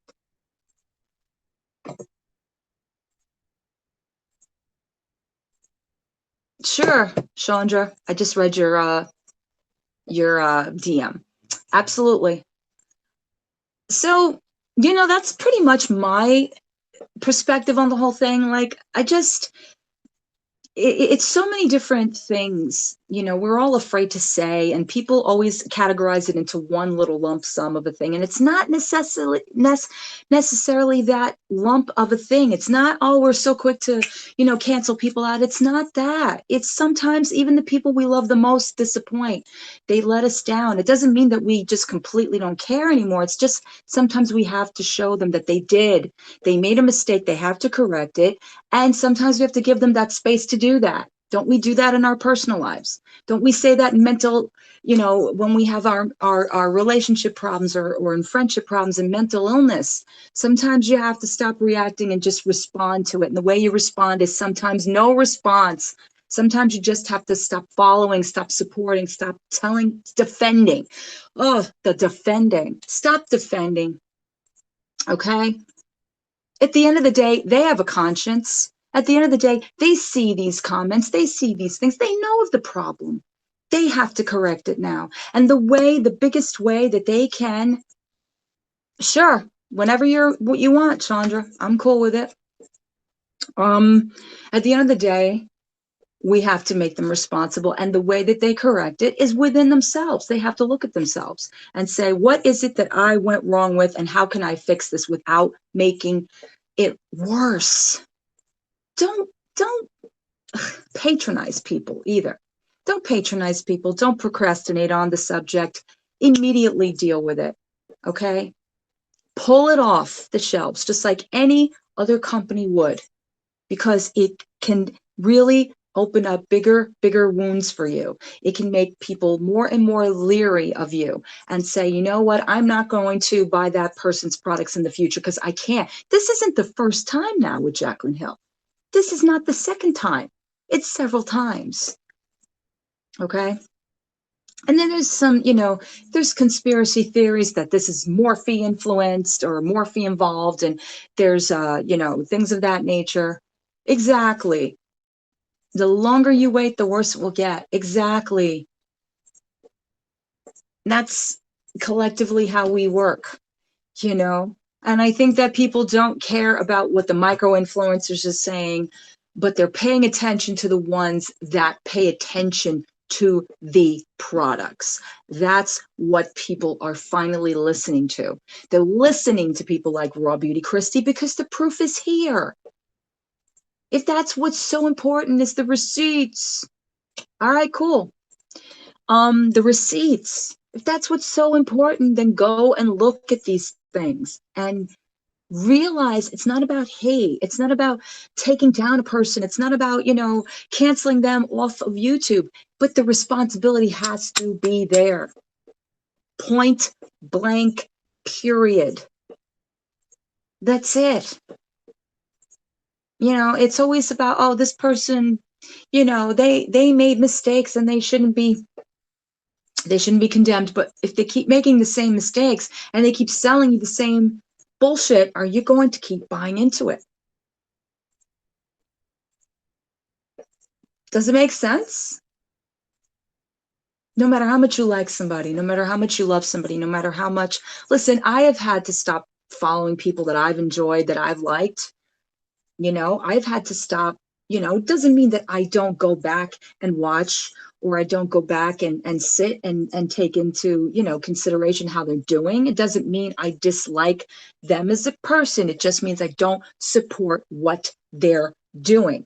Sure, Chandra. I just read your DM. Absolutely. So, that's pretty much my perspective on the whole thing. Like, it's so many different things, we're all afraid to say, and people always categorize it into one little lump sum of a thing, and it's not necessarily that lump of a thing. It's not, oh, we're so quick to cancel people out. It's not that. It's sometimes even the people we love the most disappoint. They let us down. It doesn't mean that we just completely don't care anymore. It's just sometimes we have to show them that they made a mistake, they have to correct it, and sometimes we have to give them that space to do that. Don't we do that in our personal lives? Don't we say that in mental, when we have our relationship problems or in friendship problems and mental illness? Sometimes you have to stop reacting and just respond to it. And the way you respond is sometimes no response. Sometimes you just have to stop following, stop supporting, stop telling, defending. Oh, the defending. Stop defending. Okay? At the end of the day, they have a conscience. At the end of the day, they see these comments, they see these things, they know of the problem. They have to correct it now. And the biggest way that they can, sure, whenever what you want, Chandra, I'm cool with it. At the end of the day, we have to make them responsible. And the way that they correct it is within themselves. They have to look at themselves and say, what is it that I went wrong with, and how can I fix this without making it worse? Don't patronize people either. Don't patronize people. Don't procrastinate on the subject. Immediately deal with it. Okay? Pull it off the shelves just like any other company would, because it can really open up bigger wounds for you. It can make people more and more leery of you and say, you know what, I'm not going to buy that person's products in the future because I can't. This isn't the first time now with Jaclyn Hill. This is not the second time. It's several times. Okay? And then there's some, there's conspiracy theories that this is Morphe influenced or Morphe involved, and there's, things of that nature. Exactly. The longer you wait, the worse it will get. Exactly. That's collectively how we work, And I think that people don't care about what the micro influencers are saying, but they're paying attention to the ones that pay attention to the products. That's what people are finally listening to. They're listening to people like Raw Beauty Christie because the proof is here. If that's what's so important is the receipts. All right, cool. The receipts. If that's what's so important, then go and look at these things and realize it's not about hate. It's not about taking down a person. It's not about, canceling them off of YouTube. But the responsibility has to be there. Point blank, period. That's it. It's always about, oh, this person, they made mistakes and they shouldn't be condemned. But if they keep making the same mistakes and they keep selling you the same bullshit, are you going to keep buying into it? Does it make sense? No matter how much you like somebody, no matter how much you love somebody, no matter how much, listen, I have had to stop following people that I've enjoyed, that I've liked. I've had to stop. It doesn't mean that I don't go back and watch, or I don't go back and sit and take into, consideration how they're doing. It doesn't mean I dislike them as a person. It just means I don't support what they're doing.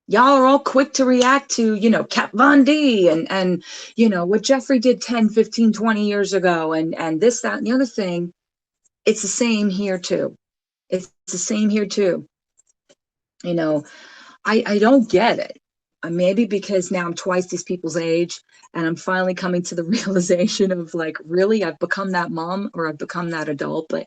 Y'all are all quick to react to, Kat Von D and what Jeffrey did 10, 15, 20 years ago, and this, that, and the other thing. It's the same here too. It's the same here too. You know, I don't get it. Maybe because now I'm twice these people's age, and I'm finally coming to the realization of, like, really, I've become that mom, or I've become that adult. But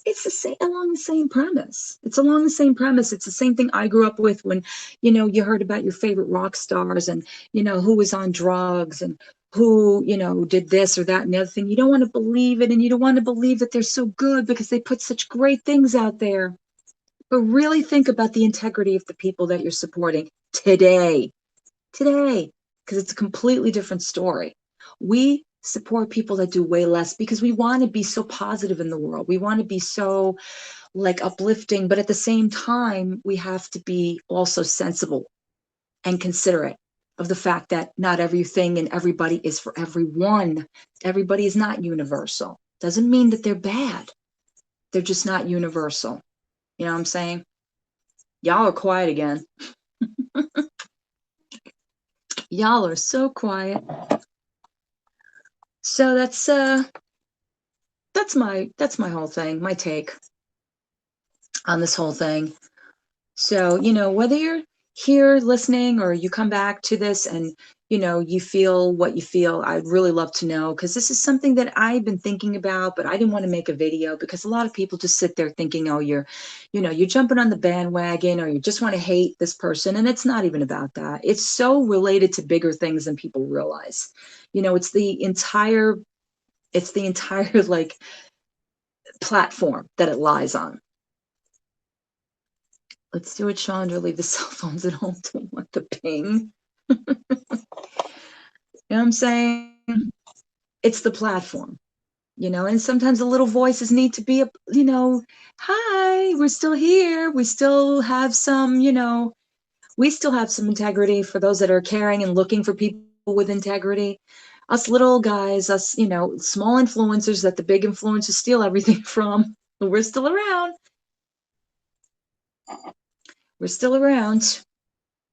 it's the same, along the same premise. It's along the same premise. It's the same thing I grew up with when, you heard about your favorite rock stars, and, who was on drugs, and who, did this or that and the other thing. You don't want to believe it, and you don't want to believe that they're so good because they put such great things out there. But really think about the integrity of the people that you're supporting today, because it's a completely different story. We support people that do way less because we want to be so positive in the world. We want to be so, like, uplifting, but at the same time, we have to be also sensible and considerate of the fact that not everything and everybody is for everyone. Everybody is not universal. Doesn't mean that they're bad. They're just not universal. You know what I'm saying? Y'all are quiet again. Y'all are so quiet. So that's my whole thing, my take on this whole thing. So, whether you're here listening or you come back to this and, you feel what you feel, I'd really love to know, because this is something that I've been thinking about, but I didn't want to make a video because a lot of people just sit there thinking, oh, you're jumping on the bandwagon, or you just want to hate this person. And it's not even about that. It's so related to bigger things than people realize. It's the entire like platform that it lies on. Let's do it, Chandra. Leave the cell phones at home. Don't want the ping. You know what I'm saying? It's the platform, and sometimes the little voices need to be, hi, we're still here. We still have some integrity for those that are caring and looking for people with integrity. Us little guys, us, small influencers that the big influencers steal everything from, we're still around. We're still around.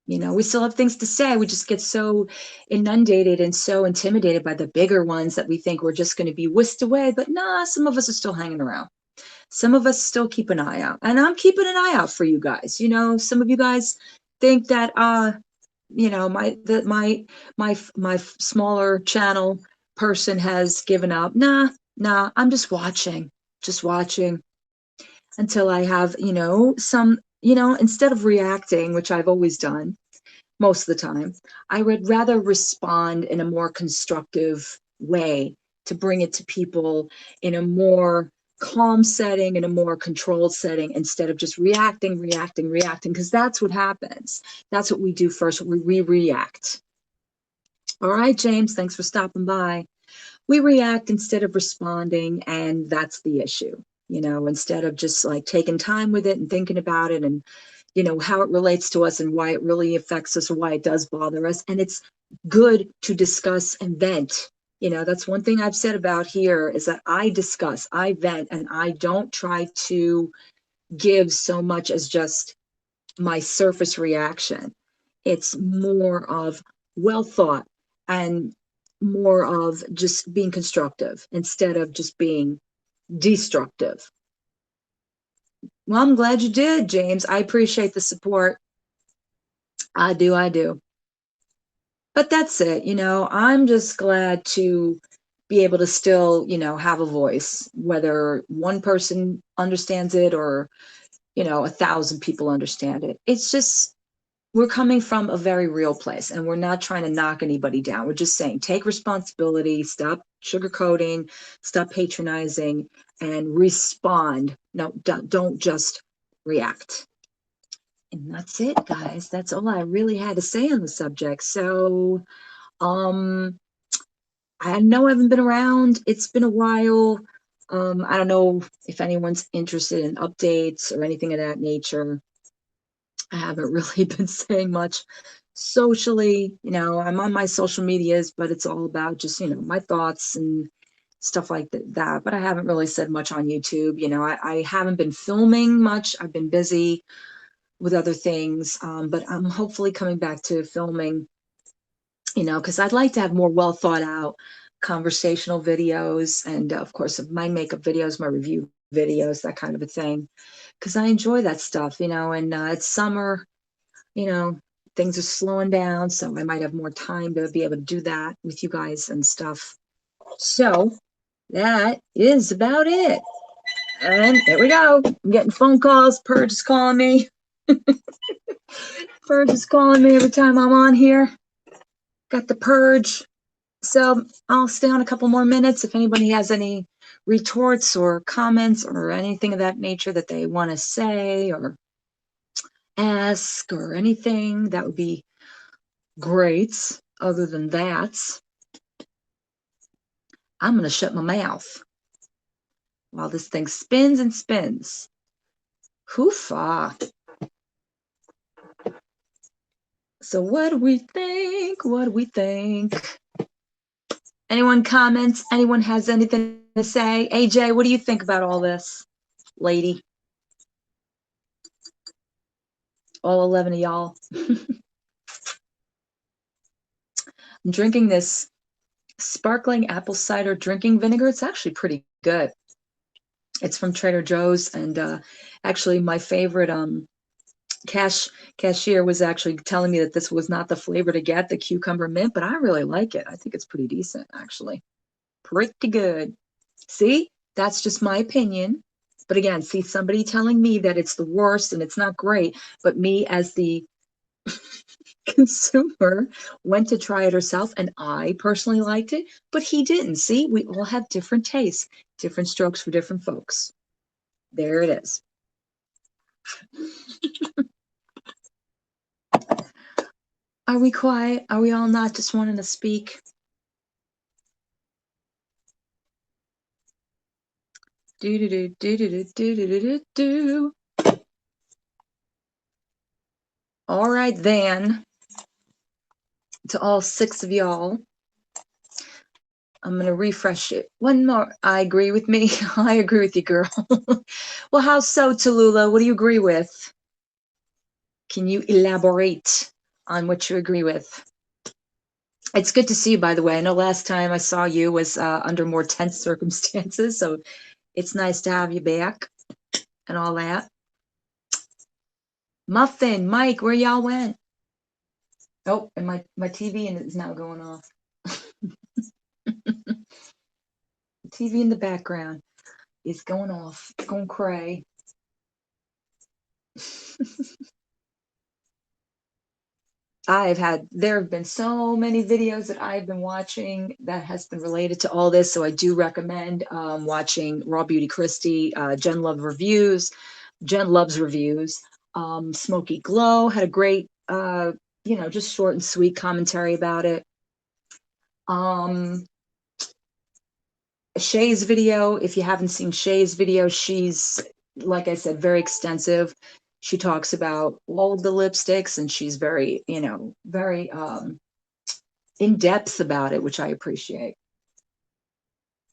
We still have things to say. We just get so inundated and so intimidated by the bigger ones that we think we're just going to be whisked away. But nah, some of us are still hanging around. Some of us still keep an eye out. And I'm keeping an eye out for you guys. Some of you guys think that my smaller channel person has given up. Nah, I'm just watching until I have, some, instead of reacting, which I've always done most of the time, I would rather respond in a more constructive way to bring it to people in a more calm setting, in a more controlled setting, instead of just reacting, because that's what happens. That's what we do first. We react. All right, James, thanks for stopping by. We react instead of responding, and that's the issue. Instead of just like taking time with it and thinking about it, and how it relates to us and why it really affects us, or why it does bother us. And it's good to discuss and vent. That's one thing I've said about here, is that I discuss, I vent, and I don't try to give so much as just my surface reaction. It's more of well thought, and more of just being constructive instead of just being destructive. Well, I'm glad you did, James. I appreciate the support. I do. But that's it. I'm just glad to be able to still, have a voice, whether one person understands it or 1,000 people understand it. It's just, we're coming from a very real place, and we're not trying to knock anybody down. We're just saying, take responsibility, stop sugarcoating, stop patronizing, and respond. No, don't just react. And that's it, guys. That's all I really had to say on the subject. So, um, I know I haven't been around. It's been a while. I don't know if anyone's interested in updates or anything of that nature. I haven't really been saying much socially. I'm on my social medias, but it's all about just, my thoughts and stuff like that. But I haven't really said much on YouTube. I haven't been filming much. I've been busy with other things, but I'm hopefully coming back to filming, because I'd like to have more well thought out conversational videos, and of course my makeup videos, my review videos, that kind of a thing, because I enjoy that stuff, and it's summer, you know, things are slowing down, so I might have more time to be able to do that with you guys and stuff. So that is about it. And there we go. I'm getting phone calls. Purge is calling me. Purge is calling me every time I'm on here. Got the purge. So I'll stay on a couple more minutes. If anybody has any retorts or comments or anything of that nature that they want to say or ask or anything, that would be great. Other than that, I'm going to shut my mouth while this thing spins and spins. Hoofa. So what do we think? What do we think? Anyone comments? Anyone has anything to say? AJ, what do you think about all this, lady? All 11 of y'all. I'm drinking this sparkling apple cider drinking vinegar. It's actually pretty good. It's from Trader Joe's, and actually my favorite cashier was actually telling me that this was not the flavor to get, the cucumber mint, but I really like it. I think it's pretty decent, actually. Pretty good. See, that's just my opinion. But again, see, somebody telling me that it's the worst and it's not great, but me as the consumer went to try it herself, and I personally liked it, but he didn't. See, we all have different tastes, different strokes for different folks. There it is. Are we quiet? Are we all not just wanting to speak? Do do do do do do do do do. All right then. To all 6 of y'all, I'm gonna refresh it. One more. I agree with me. I agree with you, girl. Well, how so, Tallulah? What do you agree with? Can you elaborate on what you agree with? It's good to see you, by the way. I know last time I saw you was under more tense circumstances, so it's nice to have you back and all that. Muffin, Mike, where y'all went? Oh, and my TV is now going off. TV in the background is going off, going cray. There have been so many videos that I've been watching that has been related to all this, so I do recommend watching Raw Beauty Christie, Jen Loves Reviews, Smoky Glow had a great, just short and sweet commentary about it. Shay's video, if you haven't seen Shay's video, she's, like I said, very extensive. She talks about all of the lipsticks, and she's very, very in depth about it, which I appreciate.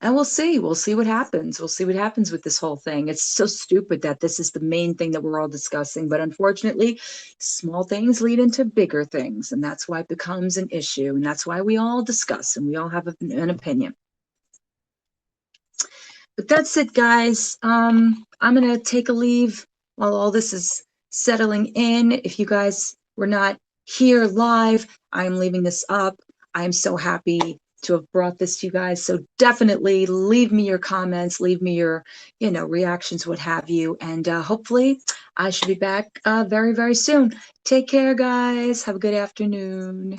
And we'll see what happens. We'll see what happens with this whole thing. It's so stupid that this is the main thing that we're all discussing, but unfortunately, small things lead into bigger things, and that's why it becomes an issue, and that's why we all discuss and we all have an opinion. But that's it, guys. I'm gonna take a leave while all this is settling in. If you guys were not here live, I'm leaving this up. I'm so happy to have brought this to you guys. So definitely leave me your comments, leave me your, reactions, what have you. And hopefully I should be back very, very soon. Take care, guys. Have a good afternoon.